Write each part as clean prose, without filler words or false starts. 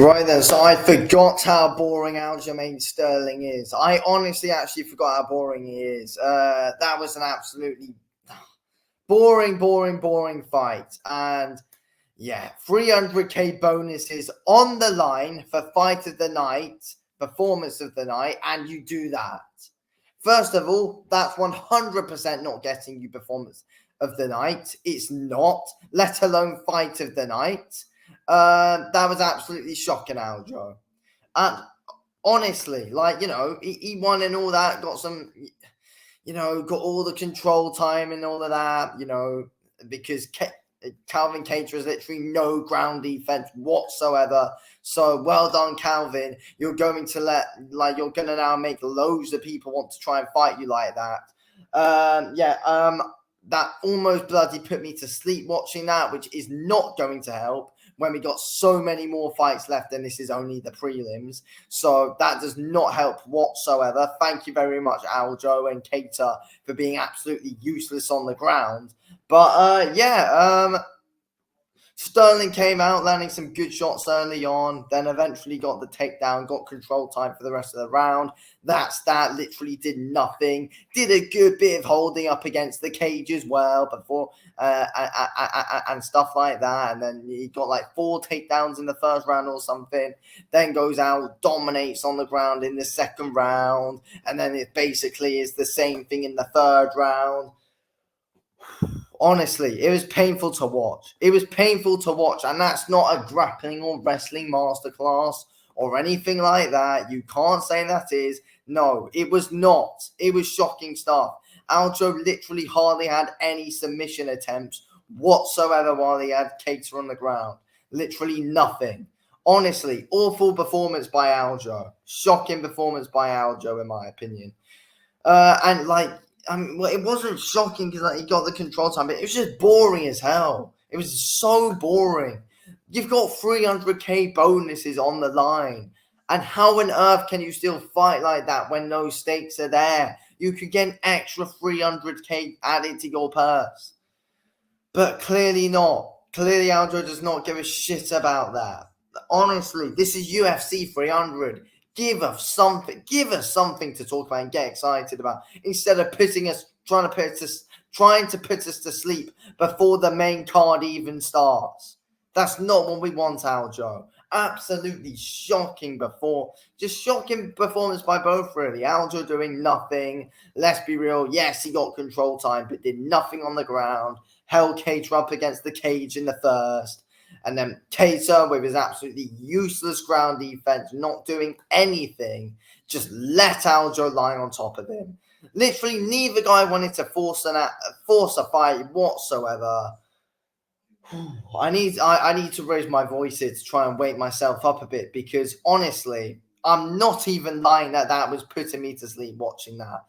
Right then, so I forgot how boring Aljamain Sterling is. I honestly actually forgot how boring he is. That was an absolutely boring fight. And yeah, 300k bonuses on the line for fight of the night, performance of the night, and you do that. First of all, that's 100% not getting you performance of the night. It's not, let alone fight of the night. That was absolutely shocking, Aljo. And honestly, he won and all that, got some, got all the control time and all of that, because Calvin Kattar has literally no ground defense whatsoever. So well done, Calvin. You're going to you're going to now make loads of people want to try and fight you like that. That almost bloody put me to sleep watching that, which is not going to help when we got so many more fights left and this is only the prelims. So that does not help whatsoever. Thank you very much, Aljo and Kattar, for being absolutely useless on the ground. But Sterling came out landing some good shots early on, then eventually got the takedown, got control time for the rest of the round. That literally did nothing. Did a good bit of holding up against the cage as well before and stuff like that. And then he got like 4 takedowns in the first round or something. Then goes out, dominates on the ground in the second round. And then it basically is the same thing in the third round. Honestly, it was painful to watch. It was painful to watch, and that's not a grappling or wrestling masterclass or anything like that. You can't say that is. No, it was not. It was shocking stuff. Aljo literally hardly had any submission attempts whatsoever while he had Kattar on the ground. Literally nothing. Honestly, awful performance by Aljo. Shocking performance by Aljo, in my opinion. It wasn't shocking because he got the control time, but it was just boring as hell. It was so boring. You've got 300k bonuses on the line. And how on earth can you still fight like that when no stakes are there? You could get an extra 300k added to your purse. But clearly not. Clearly Aljo does not give a shit about that. Honestly, this is UFC 300. Give us something to talk about and get excited about instead of trying to put us to sleep before the main card even starts. That's not what we want, Aljo. Absolutely shocking performance by both, really. Aljo doing nothing. Let's be real. Yes, he got control time, but did nothing on the ground. Held Kattar up against the cage in the first. And then Kattar, with his absolutely useless ground defense, not doing anything, just let Aljo lie on top of him. Literally, neither guy wanted to force a fight whatsoever. I need to raise my voice here to try and wake myself up a bit because, honestly, I'm not even lying that was putting me to sleep watching that.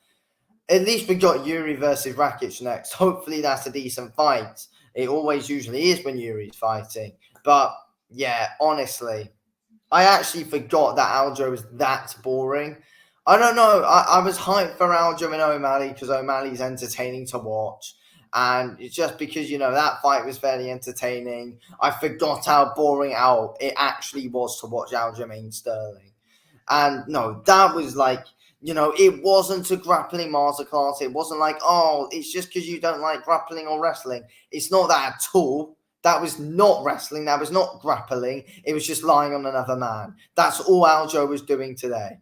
At least we got Yuri versus Rakic next. Hopefully that's a decent fight. It always usually is when Yuri's fighting. But, yeah, honestly, I actually forgot that Aljo was that boring. I don't know. I was hyped for Aljo and O'Malley because O'Malley's entertaining to watch. And it's just because, that fight was fairly entertaining. I forgot how boring it actually was to watch Aljamain Sterling. And, no, that was like... it wasn't a grappling masterclass. It wasn't like, oh, it's just because you don't like grappling or wrestling. It's not that at all. That was not wrestling. That was not grappling. It was just lying on another man. That's all Aljo was doing today.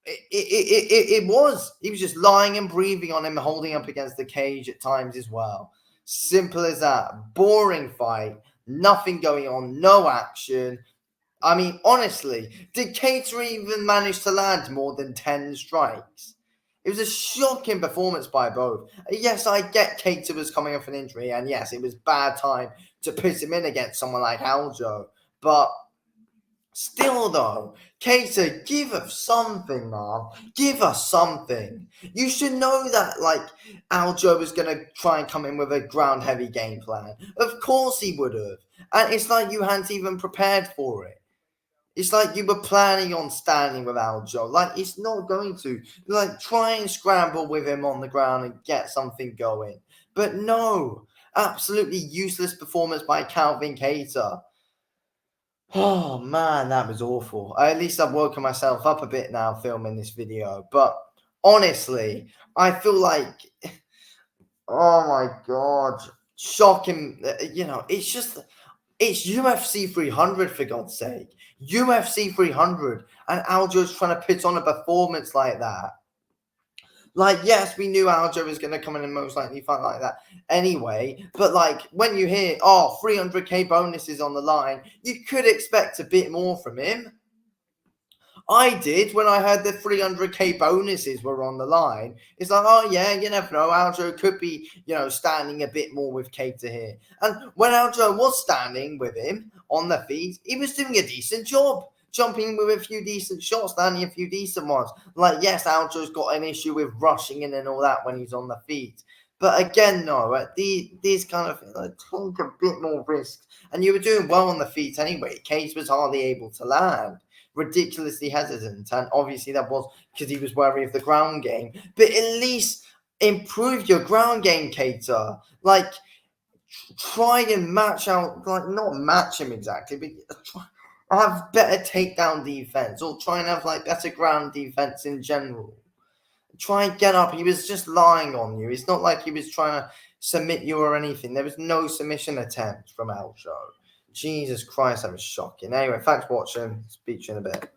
It was. He was just lying and breathing on him, holding up against the cage at times as well. Simple as that. Boring fight. Nothing going on. No action. I mean, honestly, did Kattar even manage to land more than 10 strikes? It was a shocking performance by both. Yes, I get Kattar was coming off an injury, and yes, it was bad time to put him in against someone like Aljo. But still, though, Kattar, give us something, man. Give us something. You should know that, Aljo was going to try and come in with a ground-heavy game plan. Of course he would have. And it's like you hadn't even prepared for it. It's like you were planning on standing with Aljo. It's not going to. Try and scramble with him on the ground and get something going. But no. Absolutely useless performance by Calvin Kattar. Oh man, that was awful. At least I've woken myself up a bit now filming this video. But honestly, I feel like, oh my god, shocking. It's just, it's UFC 300 for God's sake. UFC 300, and Aljo's trying to put on a performance like that. Like, yes, we knew Aljo was going to come in and most likely fight like that anyway. But, like, when you hear, oh, 300k bonuses on the line, you could expect a bit more from him. I did when I heard the 300k bonuses were on the line. It's like, oh, yeah, you never know. Aljo could be, standing a bit more with Kattar here. And when Aljo was standing with him on the feet, he was doing a decent job. Jumping with a few decent shots, landing a few decent ones. Like, yes, Aljo's got an issue with rushing in and all that when he's on the feet. But again, no, these kind of things, like, take a bit more risk. And you were doing well on the feet anyway. Cage was hardly able to land. Ridiculously hesitant. And obviously that was because he was wary of the ground game. But at least improve your ground game, Kattar. Like, try and match out, like, not match him exactly, but try have better takedown defense, or try and have like better ground defense in general. Try and get up. He was just lying on you. It's not like he was trying to submit you or anything. There was no submission attempt from ALJO. Jesus Christ, that was shocking. Anyway, thanks for watching. Speak to you in a bit.